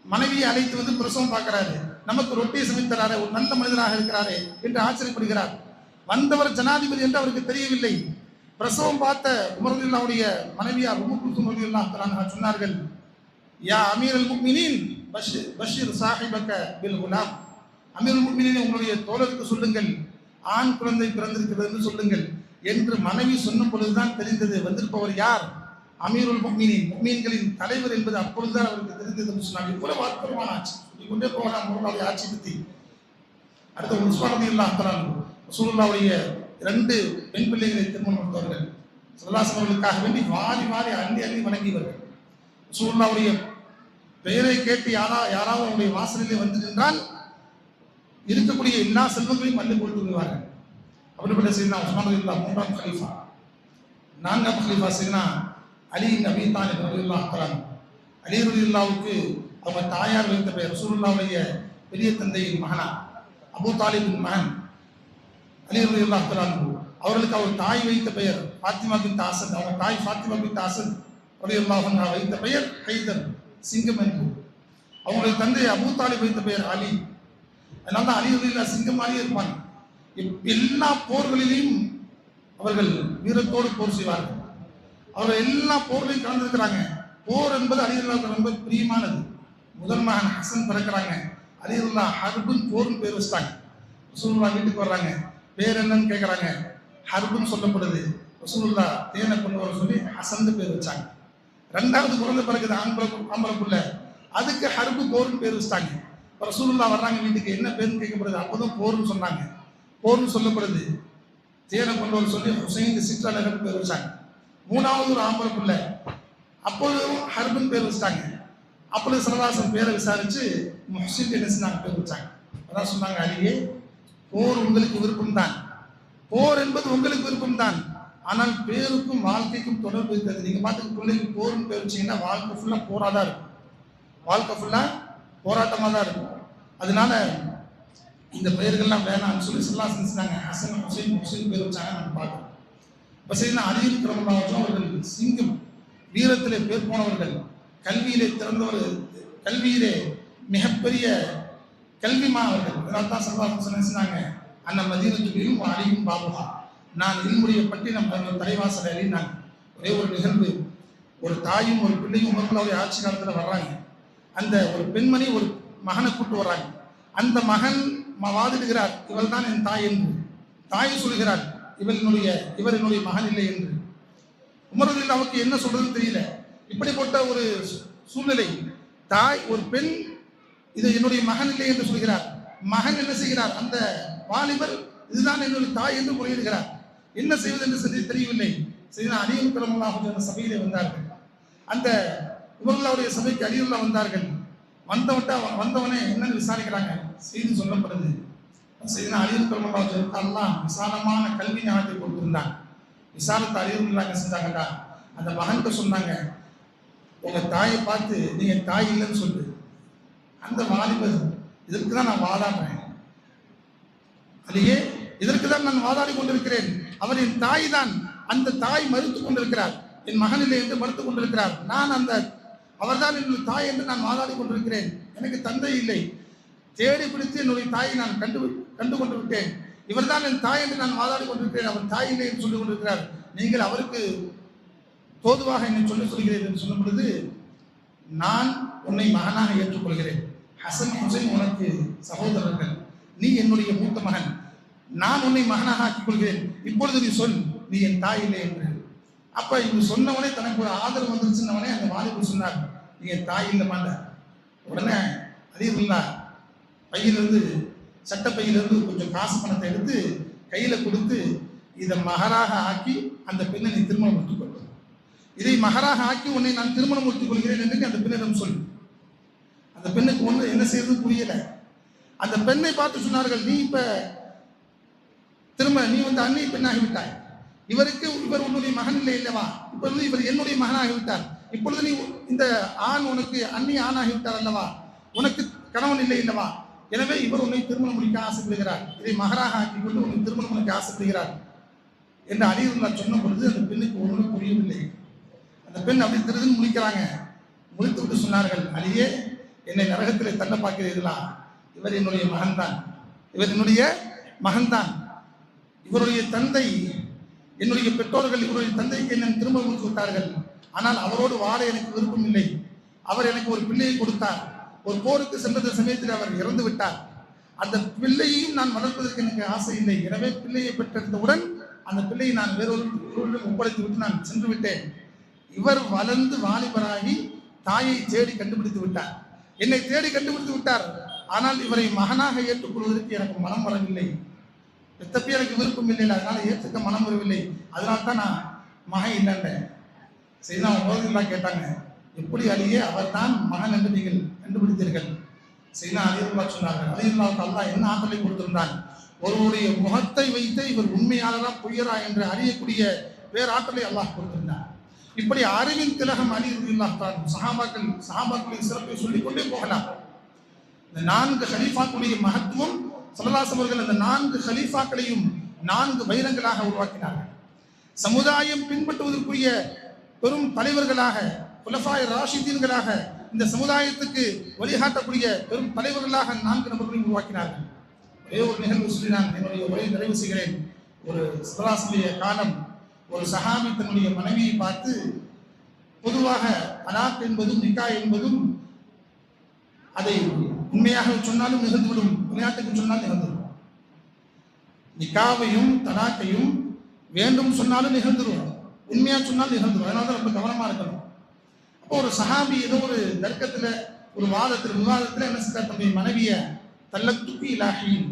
மனைவியை அழைத்து வந்து பிரசவம் பார்க்கிறாரு, நமக்கு ரொட்டியை சமைத்தராரு, ஒரு நல்ல மனிதராக இருக்கிறாரே என்று ஆச்சரியப்படுகிறார். வந்தவர் ஜனாதிபதி என்று அவருக்கு தெரியவில்லை. பிரசவம் பார்த்த உமர் ரலியல்லாஹுடைய மனைவியார் உம்மு குல்சூம் ரலியல்லாஹு தஆலா சொன்னார்கள், யா அமீருல் முஃமினீன் பஷீர் சாஹிபக பில் குலாம். அமீருல் முஃமினீன், உங்களுடைய தோழருக்கு சொல்லுங்கள், ஆண் குழந்தை பிறந்திருக்கிறது என்று சொல்லுங்கள் என்று மனைவி சொன்ன பொழுதுதான் தெரிந்தது வந்திருப்பவர் யார், அமீருல் முஃமினீன், முஃமின்களின் தலைவர் என்பது அப்பொழுதுதான் அவருக்கு தெரிந்தது என்று சொன்னாங்க. இவ்வளவு அற்புதமான ஆட்சி. சொல்லிக்கொண்டே போகலாம் உமருடைய ஆட்சி பற்றி. அடுத்த உஸ்மான் ரலியல்லாஹு தஆலா ரசூலுல்லாஹுடைய இரண்டு பெண் பிள்ளைகளை திருமணம் முடித்தவர்கள். ஸல்லல்லாஹு அலைஹி வஸல்லம் வேண்டி வாரி அள்ளி வணங்கியவர்கள். ரசூலுல்லாஹுடைய பெயரை கேட்டு யாராவது அவருடைய வாசலிலே வந்து நின்றால் இருக்கக்கூடிய எல்லா செல்வங்களையும் அள்ளி கொடுத்து விடுவார்கள். அப்படிப்பட்ட செய்தனா உஸ்மான் ரலியல்லாஹு மூன்றாம் கலீஃபா. நான்காம் கலீஃபா செய்தனா அலி நபி தாலிப் ரலியல்லாஹு தஆலா. அலி ரலியல்லாஹுவுக்கு அவங்க தாயார் வைத்த பெயர் ரசூலுல்லாஹ்வுடைய பெரிய தந்தையின் மகனா அபூ தாலிபின் மகன் அலி ரலியல்லாஹு தஆலா. அவர்களுக்கு அவர் தாய் வைத்த பெயர் ஃபாத்திமா பின்த் அஸத். அவங்க தாய் ஃபாத்திமா பின்த் அஸத் ரலியல்லாஹு அன்ஹா வைத்த பெயர் ஹைதர், சிங்கம் என்று. அவங்களுடைய தந்தை அபூ தாலிப் வைத்த பெயர் அலி. அதனால தான் அலி ரலியல்லாஹு சிங்கம் மாதிரியே இருப்பாங்க. எல்லா போர்களிலும் அவர்கள் வீரத்தோடு போர் செய்வார்கள். அவர்கள் எல்லா போர்களையும் கலந்துருக்கிறாங்க. போர் என்பது அலி ரலியல்லாஹுக்கு ரொம்ப பிரியமானது. முதல் மகன் ஹசன் பிறக்கிறாங்க. அலி ரலியல்லாஹு ஹர்புன் போர்னு பேர் வச்சிட்டாங்க. ரசூலுல்லாஹ் வீட்டுக்கு வர்றாங்க, பேர் என்னன்னு கேட்குறாங்க. ஹர்புன்னு சொல்லப்படுது. ரசூலுல்லாஹ் தேனை கொண்டு வர சொல்லி ஹசன் பேர் வச்சாங்க. ரெண்டாவது குழந்தை பிறகுது, ஆம்பளை, அதுக்கு ஹர்பு போர்னு பேர் வச்சிட்டாங்க. ரசூலுல்லாஹ் வர்றாங்க வீட்டுக்கு, என்ன பேருன்னு கேட்கப்படுது. அப்போதான் போர்னு சொன்னாங்க. போர்னு சொல்லப்படுது. தேனை கொண்டு வர சொல்லி ஹுசைன் சிற்றழகன் பேர் வச்சாங்க. மூணாவது ஒரு ஆம்பளை பிள்ளை, அப்பொழுதும் ஹர்புன்னு பேர் வச்சிட்டாங்க. அப்பொழுது சரதாசன் பேரை விசாரிச்சு முஹ்சின் என்ன செஞ்சாங்க, பேர் வச்சாங்க. அதான் சொன்னாங்க, அலியே போர் உங்களுக்கு விருப்பம் தான், போர் என்பது உங்களுக்கு விருப்பம் தான், ஆனால் பேருக்கும் வாழ்க்கைக்கும் தொடர்பு இருக்கிறது. நீங்க பாட்டுக்கு பிள்ளைக்கு போர்னு பேர் வச்சீங்கன்னா வாழ்க்கை ஃபுல்லா போராதான் இருக்கும், வாழ்க்கை ஃபுல்லா போராட்டமா தான் இருக்கும். அதனால இந்த பெயர்கள்லாம் வேணாம்னு சொல்லி சொல்லலாம் செஞ்சுட்டாங்க. ஹசன் ஹுசைன் பேர் வச்சாங்க. நம்ம பார்க்கணும். இப்போ சரி, அலி ரலியல்லாஹு அவர்கள் சிங்கம், வீரத்திலே பேர் போனவர்கள், கல்வியிலே திறந்தவர், கல்வியிலே மிகப்பெரிய கல்விமா அவர்கள். அதனால தான் சல்லல்லாஹு சொன்னாங்க, அண்ணா மதீனத்துலையும் அலியும் பாபுகா, நான் இல்முடைய பட்டினம் தலைவாசல் அலினாங்க. ஒரே ஒரு நிகழ்வு, ஒரு தாயும் ஒரு பிள்ளையும் உமர்களுடைய ஆட்சி காலத்தில் வர்றாங்க. அந்த ஒரு பெண்மணி ஒரு மகனை கூட்டு வர்றாங்க. அந்த மகன் வாதிடுகிறார், இவள் தான் என் தாய் என்று. தாய் சொல்கிறார், இவர் என்னுடைய மகன் இல்லை என்று. உமர் ரலியல்லாஹுவுக்கு என்ன சொல்றதுன்னு தெரியல. இப்படிப்பட்ட ஒரு சூழ்நிலை, தாய் ஒரு பெண் இது என்னுடைய மகன் இல்லை என்று சொல்கிறார். மகன் என்ன செய்கிறார், அந்த வாலிபர் இதுதான் என்னுடைய தாய் என்று முறையிடுகிறார். என்ன செய்வது என்று தெரியவில்லை. சரிதான், அலி ரலியல்லாஹு அந்த சபையிலே வந்தார்கள். அந்த உமருல்லாவுடைய சபைக்கு அலி ரலியல்லாஹு வந்தார்கள். வந்தவனே என்னன்னு விசாரிக்கிறாங்க. செய்தி சொல்லப்படுது, சரிதான், அலி ரலியல்லாஹு அல்லாஹ் விசாலமான கல்வி ஞானத்தை கொடுத்திருந்தாங்க. விசாலத்தை அலி ரலியல்லாஹு என்ன செஞ்சாங்கடா, அந்த மகன்கிட்ட சொன்னாங்க, உங்க தாயை பார்த்து நீ என் தாய் இல்லைன்னு சொல்லு. அந்த வாலிபர், இதற்கு தான் நான் வாதாடுறேன் அலியே, இதற்கு தான் நான் வாதாடி கொண்டிருக்கிறேன். அவர் என் தாய் தான், அந்த தாய் மறுத்துக் கொண்டிருக்கிறார், என் மகன் இல்லை என்று மறுத்துக் கொண்டிருக்கிறார். நான் அவர்தான் என்னுடைய தாய் என்று நான் வாதாடி கொண்டிருக்கிறேன். எனக்கு தந்தை இல்லை, தேடி பிடித்து என்னுடைய தாயை நான் கண்டு கொண்டு விட்டேன். இவர் தான் என் தாய் என்று நான் வாதாடி கொண்டிருக்கிறேன், அவர் தாய் இல்லை என்று சொல்லிக் கொண்டிருக்கிறார். நீங்கள் அவருக்கு தோதுவாக என்னை சொல்கிறேன் என்று சொல்லும் பொழுது, நான் உன்னை மகனாக ஏற்றுக்கொள்கிறேன். ஹசன் ஹுசைன் உனக்கு சகோதரர்கள், நீ என்னுடைய மூத்த மகன், நான் உன்னை மகனாக ஆக்கிக் கொள்கிறேன். இப்பொழுது நீ சொல், நீ என் தாய் இல்லை என்று. அப்ப இவங்க சொன்னவனே தனக்கு ஒரு ஆதரவு வந்துருச்சுன்னவனே அந்த வாலிபர் சொன்னார், நீ என் தாய் இல்லைமாண்ட. உடனே அலி ரலியல்லாஹு பையிலிருந்து, சட்டப்பையிலிருந்து கொஞ்சம் காசு பணத்தை எடுத்து கையில கொடுத்து, இதை மகராக ஆக்கி அந்த பெண்ணை நீ திருமணம் முடித்துக் கொள், இதை மகராக ஆக்கி உன்னை நான் திருமணம் முடித்துக் கொள்கிறேன் என்று அந்த பெண்ணிடம் சொல். அந்த பெண்ணுக்கு ஒன்று என்ன செய்யறது புரியல. அந்த பெண்ணை பார்த்து சொன்னார்கள், நீ இப்ப நீ அந்நிய பெண்ணாகிவிட்டாய், இவர் உன்னுடைய மகன் இல்லை இல்லவா, இப்பொழுது இவர் என்னுடைய மகனாகிவிட்டார், இப்பொழுது நீ இந்த ஆண் உனக்கு அந்நிய ஆணாகிவிட்டார் அல்லவா, உனக்கு கணவன் இல்லை இல்லவா, எனவே இவர் உன்னை திருமணம் முடிக்க ஆசைப்படுகிறார், இதை மகராக ஆக்கி கொண்டு உன்னை திருமணம் முடிக்க ஆசைப்படுகிறார் என்று அலி ரலியல்லாஹு சொன்ன பொழுது அந்த பெண்ணுக்கு ஒன்றும் புரியவில்லை. அந்த பெண் அப்படி திருதுன்னு முடிக்கிறாங்க. முடித்து விட்டு சொன்னார்கள், அலியே, என்னை நரகத்திலே தள்ள பார்க்கிறீர்களா, இவர் என்னுடைய மகன்தான், இவருடைய தந்தை, என்னுடைய பெற்றோர்கள் இவருடைய தந்தைக்கு என்ன திருமணம் முடித்து விட்டார்கள், ஆனால் அவரோடு வாழ எனக்கு விருப்பம் இல்லை. அவர் எனக்கு ஒரு பிள்ளையை கொடுத்தார், ஒரு போருக்கு சென்ற சமயத்தில் அவர் இறந்து விட்டார், அந்த பிள்ளையையும் நான் வளர்ப்பதற்கு எனக்கு ஆசை இல்லை, எனவே பிள்ளையை பெற்றெடுத்தவுடன் அந்த பிள்ளையை நான் வேறொருவரிடம் ஒப்படைத்து விட்டு நான் சென்று விட்டேன். இவர் வளர்ந்து வாலிபராகி தாயை தேடி கண்டுபிடித்து விட்டார், என்னை தேடி கண்டுபிடித்து விட்டார், ஆனால் இவரை மகனாக ஏற்றுக்கொள்வதற்கு எனக்கு மனம் வரவில்லை, பெத்தப்பி எனக்கு விருப்பம் இல்லை, அதனால ஏற்றுக்க மனம் வரவில்லை, அதனால தான் நான் மகன் இல்லைன்றேன். சரி, நான் உலகெல்லாம் கேட்டாங்க, எப்படி அலியே அவர் தான் மகன் என்று நீங்கள் கண்டுபிடித்தீர்கள்? சரி, அலி ரலியல்லாஹு சொன்னார்கள், அலி ரலியல்லாஹு அல்லாஹ் என்ன ஆற்றலை கொடுத்திருந்தான், ஒருவருடைய முகத்தை வைத்து இவர் உண்மையாளரா பொய்யரா என்று அறியக்கூடிய பேராற்றலை அல்லாஹ் கொடுத்திருந்தார். இப்படி அறிவின் திலகம் அலி ரலியல்லாஹு தஆலா சஹாபாக்களின் சிறப்பை சொல்லிக்கொண்டே போகலாம். இந்த 4 கலீஃபாக்களுடைய மகத்துவம் ஸல்லல்லாஹு அலைஹி அவர்கள் அந்த 4 கலீஃபாக்களையும் 4 வைரங்களாக உருவாக்கினார்கள். சமுதாயம் பின்பற்றுவதற்குரிய பெரும் தலைவர்களாக, குலஃபாய் ராஷிதீன்களாக, இந்த சமுதாயத்துக்கு வழிகாட்டக்கூடிய பெரும் தலைவர்களாக 4 நபர்களையும் உருவாக்கினார்கள். ஒரே ஒரு நிகழ்வு சொல்லி நான் என்னுடைய உரையை நிறைவு செய்கிறேன். ஒரு ஸல்லல்லாஹு காலம் ஒரு சஹாபி தன்னுடைய மனைவியை பார்த்து, பொதுவாக தலாக் என்பதும் நிக்கா என்பதும் அதை உண்மையாக சொன்னாலும் நிகழ்ந்துவிடும், விளையாட்டுக்கு சொன்னால் நிகழ்ந்துடும். நிக்காவையும் தலாக்கையும் வேண்டும் சொன்னாலும் நிகழ்ந்துடும், உண்மையா சொன்னால் நிகழ்ந்துடும். அதனால தான் ரொம்ப கவனமா இருக்கணும். அப்போ ஒரு சஹாபி ஏதோ ஒரு தர்க்கத்துல, ஒரு விவாதத்துல என்ன செய்தார், தன்னுடைய மனைவியை தல்லக்துக்கு இலாஹின்,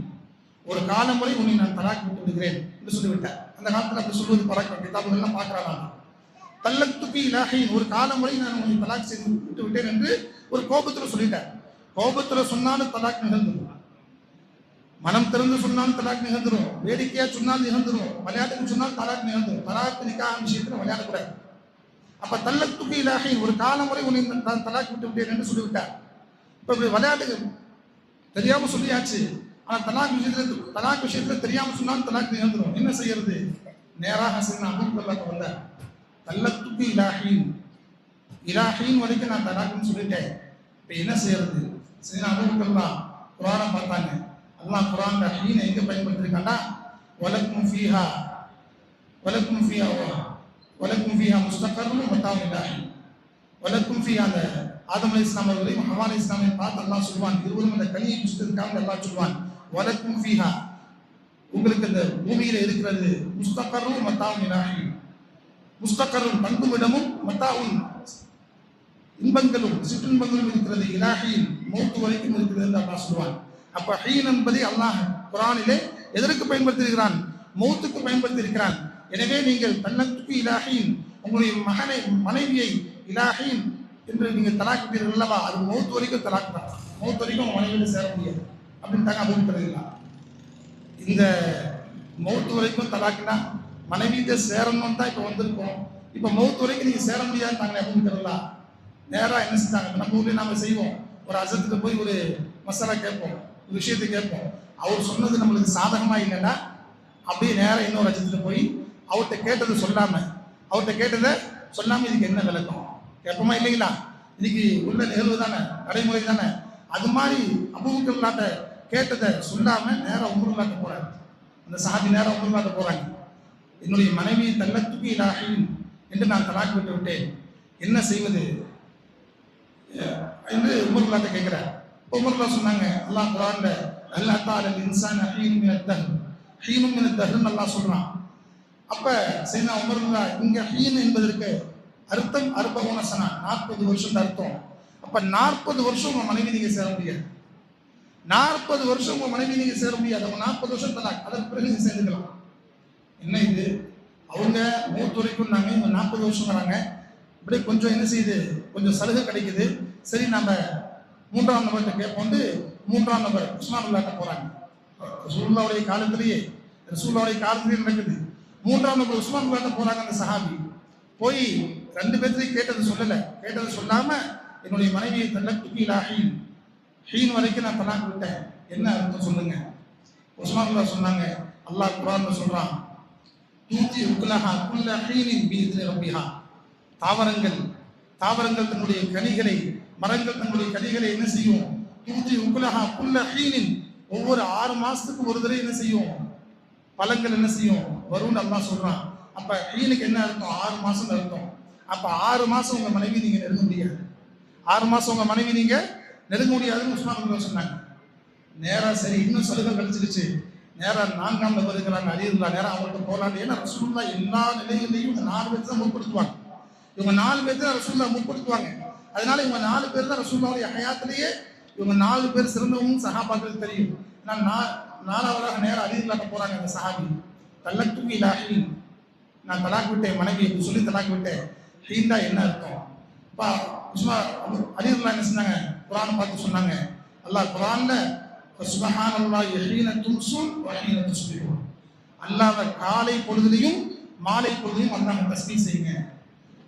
ஒரு காலம் வரை உன்னை நான் தலாக் விட்டு விடுகிறேன் என்று சொல்லிவிட்டார். அந்த காலத்தில் அப்படி சொல்வது பழக்கம், கிதாபுகள்லாம் பார்க்கலாம். தல்லக்துக்கு இலாஹின், ஒரு காலம் வரை நான் உன்னை தலாக் செய்து விட்டு விட்டேன் என்று ஒரு கோபத்தில் சொல்லிட்டார். கோபத்தில் சொன்னாலும் தலாக் நிகழ்ந்துடும், மனம் திறந்து சொன்னாலும் தலாக் நிகழ்ந்துடும், வேடிக்கையா சொன்னால் நிகழ்ந்துடும், விளையாட்டுக்கு சொன்னால் தலாக் நிகழ்ந்துடும். தலாக் நிக்காஹ் விஷயத்தில் விளையாடக்கூடாது. அப்ப தல்லக்துக்கு இலாஹின், ஒரு காலம் வரை உன்னை நான் தலாக் விட்டு விட்டேன் என்று சொல்லிவிட்டார். இப்ப விளையாட்டுக்கு தெரியாம சொல்லியாச்சு, ஆனா தலாக் விஷயத்துல தெரியாம சொன்னாலும் தலாக் நிகழ்ந்துடும். என்ன செய்யறது? நேராக செய்ய அபூபக்கர் வந்தார். தல்லக்துக்கு இலாஹின் வரைக்கும் நான் தலாக்னு சொல்லிட்டேன், இப்ப என்ன செய்யறது? சரி, அபூபக்கர் குர்ஆனை பார்த்தாங்க. அல்லாஹ் குர்ஆன்ல ஹீன் எங்க பயன்படுத்திருக்காண்டா, வலக்கும் ஃபீஹா முஸ்தகர்ரும் மத்தாஉன் இலாஹி. வலக்கும் ஃபீஹா, அந்த ஆதம் அலைஹிஸ்ஸலாம் அவர்களையும் ஹவ்வா அலைஹிஸ்ஸலாமையும் பார்த்து அல்லாஹ் சொல்வான், இருவரும் அந்த கனியை புசித்ததற்காக அல்லாஹ் சொல்வான், வலக்கும் ஃபீஹா, உங்களுக்கு இந்த பூமியில இருக்கிறது, முஸ்தகர்ரும் மத்தாஉன் இலாஹி. முஸ்தகரும் தங்குமிடமும், மத்தாஉன் இன்பங்களும் சிற்றின்பங்களும் இருக்கிறது, இலாஹியின் மௌத்து வரைக்கும் இருக்கிறது என்று அல்லாஹ் சொல்வான். அப்ப ஹீன் என்பதை அல்லாஹ் குர்ஆனிலே எதற்கு பயன்படுத்தியிருக்கிறான்? மௌத்துக்கு பயன்படுத்தி இருக்கிறான். எனவே நீங்கள் தல்லக்துக்கு இலாஹின், உங்களுடைய மனைவியை இலாஹின் என்று நீங்கள் தலாக் விட்டீர்கள் அல்லவா, அது மௌத்து வரைக்கும் தலாக் தான், மௌத்து வரைக்கும் உங்க மனைவியில சேர முடியாது அப்படின்ட்டாங்க அபூபக்கர். இந்த மௌத்து வரைக்கும் தலாக்குனா மனைவியிட்ட சேரணும்னு தான் இப்ப வந்திருக்கோம். இப்ப மௌத்து வரைக்கும் நீங்க சேர முடியாதுன்னு அபூபக்கர் நேரா என்ன செஞ்சாங்க? நம்ம ஊர்ல நாம செய்வோம், ஒரு அசத்துக்கு போய் ஒரு மசாலா கேட்போம், ஒரு விஷயத்தை கேட்போம், அவர் சொன்னது நம்மளுக்கு சாதகமா இல்லைன்னா அப்படியே நேரம் இன்னொரு அஜத்துல போய் அவர்கிட்ட கேட்டதை சொல்லாம இதுக்கு என்ன விளக்கம் கேட்போமா இல்லைங்களா? இன்னைக்கு உள்ள நிகழ்வு தானே, நடைமுறை தானே. அது மாதிரி அபூபக்கர் கேட்டதை சொல்லாம நேரம் உமருல்லாட்ட போறாங்க. அந்த சஹாபி நேரம் உமருல்லாட்ட போறாங்க. என்னுடைய மனைவி தல்லக்துக்கு இலாஹின் என்று நான் தலாக் விட்டு விட்டேன், என்ன செய்வது என்று உமருல்லாட்ட கேட்கிறார். உமருல்லா சொன்னாங்க, அல்லாஹ் குர்ஆன்ல அல்லா தஆலா இன்சான ஹீனும் மினத் தஹ்ர் அல்லாஹ் சொல்றான். அப்ப சையதுனா உமருல்லா இங்க ஹீன் என்பதற்கு அர்த்தம் 40 சனா, 40 வருஷம் அர்த்தம். அப்ப 40 வருஷம் உங்க மனைவி நீங்க சேர முடியாது, 40 வருஷம் உங்க மனைவி நீங்க சேர முடியாது. அவங்க 40 வருஷம் தலாக், அதற்கு பிறகு நீங்க சேர்ந்துக்கலாம். என்ன இது? அவங்க மௌத் வரைக்கும் நாங்க இவங்க 40 வருஷம் வராங்க, இப்படி கொஞ்சம் என்ன செய்யுது, கொஞ்சம் சலுகை கிடைக்குது. சரி, நம்ம 3ஆம் நபர்கிட்ட கேட்போம். 3ஆம் நபர் உஸ்மான் அல்லாட்ட போறாங்க. ரசூலுல்லாஹ்வுடைய காலத்திலேயே நடக்குது. 3ஆம் நபர் உஸ்மான் அல்லாட்ட போறாங்க. அந்த சஹாபி போய் 2 பேர்த்தையும் கேட்டதை சொல்லாம என்னுடைய மனைவியை தல்லக்துக்கு இலாஹின், ஹீன் வரைக்கும் நான் தலாக் விட்டேன், என்ன அர்த்தம் சொல்லுங்க? உஸ்மான் அல்லாஹ் சொன்னாங்க, அல்லாஹ் குர்ஆன்ல சொல்றான், தூதி உக்லஹா குல்ல ஹீனின் பிஇذن ரப்பிஹா. தாவரங்கள் தன்னுடைய கனிகளை, மரங்கள் தன்னுடைய கனிகளை என்ன செய்யும்? தூதி உக்லஹா குல்ல ஹீனின், ஒவ்வொரு 6 மாசத்துக்கு ஒரு தடவை என்ன செய்யும்? பழங்கள் என்ன செய்யும்? வரும்னு அல்லாஹ் சொல்றான். அப்ப ஹீனுக்கு என்ன அர்த்தம்? 6 மாசம் அர்த்தம். அப்ப 6 மாசம் உங்க மனைவி நீங்க நெருங்க முடியாது, 6 மாசம் உங்க மனைவி நீங்க நெருங்க முடியாதுன்னு உஸ்மான் சொன்னாங்க. நேரா சரி, இன்னும் சலுகை கிடைச்சிருச்சு, நேரா 4ஆம் நபர் இருக்கிறாங்க அலியுல்லா, நேரா அவங்கள்ட்ட போராடி. ஏன்னா ரசூலுல்லாஹ் எல்லா நிலையிலையும் இந்த 4 பேர் தான் முற்படுத்துவாங்க. இவங்க 4 பேர் தான் ரசூலுல்லாஹ் முற்படுத்துவாங்க. அதனால இவங்க 4 பேர் தான் ரசூலுல்லாஹ்வுடைய ஹயாத்திலேயே இவங்க 4 பேர் சிறந்தவங்க சஹாபாக்களுக்கு தெரியும். நான் 4ஆவதாக நேரம் அலியுல்லாட்ட போறாங்க. அந்த சஹாபி தல்லக்துக்கு இலாஹின், நான் தலாக் விட்டேன் மனைவி என்று சொல்லி தலாக் விட்டேன். ஹீந்தா என்ன அர்த்தம்? அலியுல்லா என்ன சொன்னாங்க? குர்ஆனை பார்த்து சொன்னாங்க, அல்லாஹ் குர்ஆன்ல சுப்ஹானல்லாஹி ஹீன தும்ஸூன் வ ஹீன துஸ்பிஹூன், அல்லாஹ்வை காலை பொழுதிலையும் மாலை பொழுதிலையும் அல்லாஹ்வை தஸ்பீஹ் செய்யுங்க.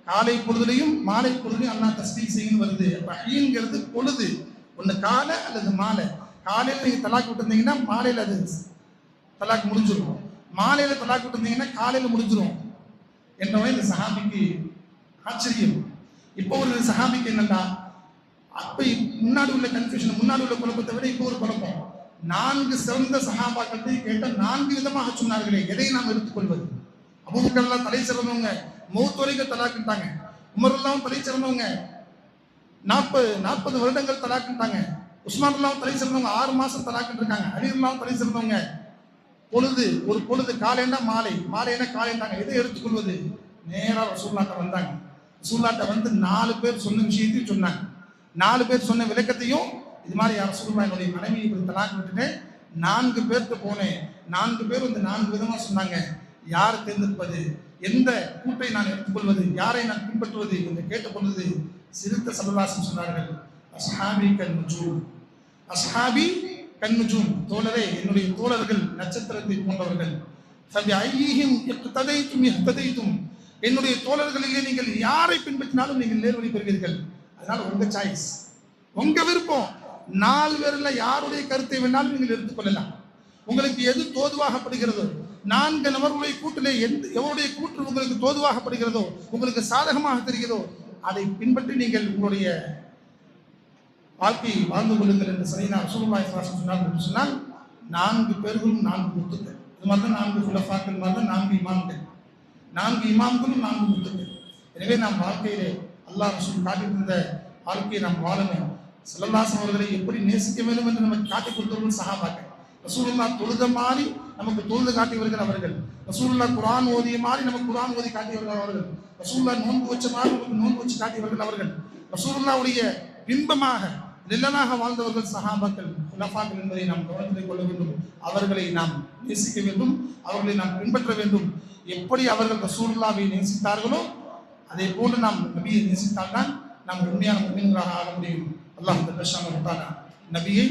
காலை பொழுதுலையும் மாலை பொழுதுலையும் அல்லாஹ் தஸ்பீஹ் செய்யுன்னு வருது. ஹீங்கிறது பொழுது, ஒன்று காலை அல்லது மாலை. காலையில் நீங்கள் தலாக் விட்டுருந்தீங்கன்னா மாலையில் அது தலாக் முடிஞ்சிடும், மாலையில் தலாக் விட்டுருந்தீங்கன்னா காலையில் முடிஞ்சிடும் என்றவனே இந்த சஹாபிக்கு ஆச்சரியம். இப்போ ஒரு சஹாபிக்கு என்னன்னா, அப்போ முன்னாடி உள்ள கன்ஃபியூஷன், முன்னாடி உள்ள குழப்பத்தை விட இப்போ ஒரு குழப்பம். 4 சிறந்த சஹாபாக்களை கேட்ட 4 விதமாக சொன்னார்களே, எதை நாம் எடுத்துக்கொள்வது? அபூபக்கர்லாம் தலை சிறந்தவங்க, மௌத் வரைக்கும் தலாக்கிட்டாங்க. உமரெல்லாம் தலை சிறந்தவங்க, 40 வருடங்கள் தலாக்கிட்டாங்க. உஸ்மான்லாம் தலை சிறந்தவங்க 6 மாசம் தலாக்கிட்டு இருக்காங்க. அலிலாம் தலை சிறந்தவங்க. பொழுது, ஒரு பொழுது காலைன்னா மாலை, மாலைன்னா காலைன்றாங்க. எதை எடுத்துக்கொள்வது? நேராக ரசூலுல்லாஹ்ட்ட வந்தாங்க. ரசூலுல்லாஹ்ட்ட வந்து 4 பேர் சொன்ன விஷயத்தையும் சொன்னாங்க. 4 பேர் சொன்ன விளக்கத்தையும், இது மாதிரி யார் ரசூலுல்லாஹ் என்னுடைய மனைவி இப்படி தலாக் விட்டுட்டேன், 4 பேர்த்து போனேன், 4 பேர் வந்து 4 விதமா சொன்னாங்க. யாரை தேர்ந்தெடுப்பது, எந்த கூட்டை நான் எடுத்துக்கொள்வது, யாரை நான் பின்பற்றுவது என்று கேட்டுக்கொண்டது சிறுத்த ஸல்லல்லாஹு சொன்னார்கள், அஸ்ஹாபி கன்னுஜூம், அஸ்ஹாபி கன்னுஜூம், தோழரே என்னுடைய தோழர்கள் நட்சத்திரத்தை போன்றவர்கள். ஃபபி ஐஹிம் இக்ததைதும் இஹ்ததைதும், என்னுடைய தோழர்களிலே நீங்கள் யாரை பின்பற்றினாலும் நீங்கள் நேர்வழி பெறுவீர்கள். அதனால உங்க சாய்ஸ், உங்க விருப்பம். 4 பேர்ல யாருடைய கருத்தை வேணாலும் நீங்கள் எடுத்துக்கொள்ளலாம். உங்களுக்கு எது தோதுவாகப்படுகிறதோ, 4 நபர்களுடைய கூட்டிலே எவருடைய கூற்று உங்களுக்கு தோதுவாகப்படுகிறதோ, உங்களுக்கு சாதகமாக தெரிகிறதோ, அதை பின்பற்றி நீங்கள் உங்களுடைய வாழ்க்கையை வாழ்ந்து கொள்ளுங்கள் என்று சரியான ரசூலுல்லாஹி ஸல்லல்லாஹு அலைஹி சொன்னால் 4 பேர்களும் 4 முத்துக்கள். இது மாதிரி தான் 4 குலஃபாக்கள் மாதிரி தான் 4 இமாம்கள், 4 இமாம்களும் 4 முத்துக்கள். எனவே நாம் வாழ்க்கையிலே அல்லாஹ் ரசூல் காட்டியிருந்த வாழ்க்கையை நாம் வாழணும். ஸல்லல்லாஹு அலைஹி அவர்களை எப்படி நேசிக்க வேண்டும் என்று நமக்கு காட்டிக் கொடுத்தவர்கள் சஹாபாக்கள். ரசூலுல்லாஹ் தொழுத மாதிரி நமக்கு தொழுது காட்டியவர்கள் அவர்கள். ரசூலுல்லாஹ் குர்ஆன் ஓதிய மாதிரி நமக்கு குர்ஆன் ஓதி காட்டியவர்கள் அவர்கள். ரசூலுல்லாஹ் நோன்பு வச்ச மாதிரி நமக்கு நோன்பு வச்சு காட்டியவர்கள் அவர்கள். ரசூலுல்லாஹ்வுடைய பிம்பமாக நிழலாக வாழ்ந்தவர்கள் சஹாபாக்கள், குலஃபாக்கள் என்பதை நாம் கவனத்தில் கொள்ள வேண்டும். அவர்களை நாம் நேசிக்க வேண்டும், அவர்களை நாம் பின்பற்ற வேண்டும். எப்படி அவர்கள் ரசூலுல்லாஹ்வை நேசித்தார்களோ அதே போன்று நாம் நபியை நேசித்தால்தான் நாம் உண்மையான முஃமின்களாக ஆக முடியும். அல்லாஹ் சுப்ஹானஹு வ தஆலா நபியை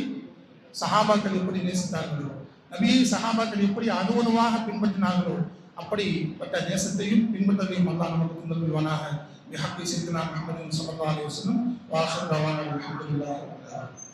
சஹாபாக்கள் எப்படி நேசித்தார்களோ, நபியை சஹாபாக்கள் எப்படி அணுவணுவாக பின்பற்றினார்களோ, அப்படிப்பட்ட நேசத்தையும் பின்பற்றதையும் அல்லாஹ் நமக்கு தந்தருள்வானாக. பிஹக்கி சையதுனா முஹம்மது ஸல்லல்லாஹு அலைஹி வஸல்லம் வ ஆகிரு தஅவானா அல்ஹம்துலில்லாஹி ரப்பில் ஆலமீன்.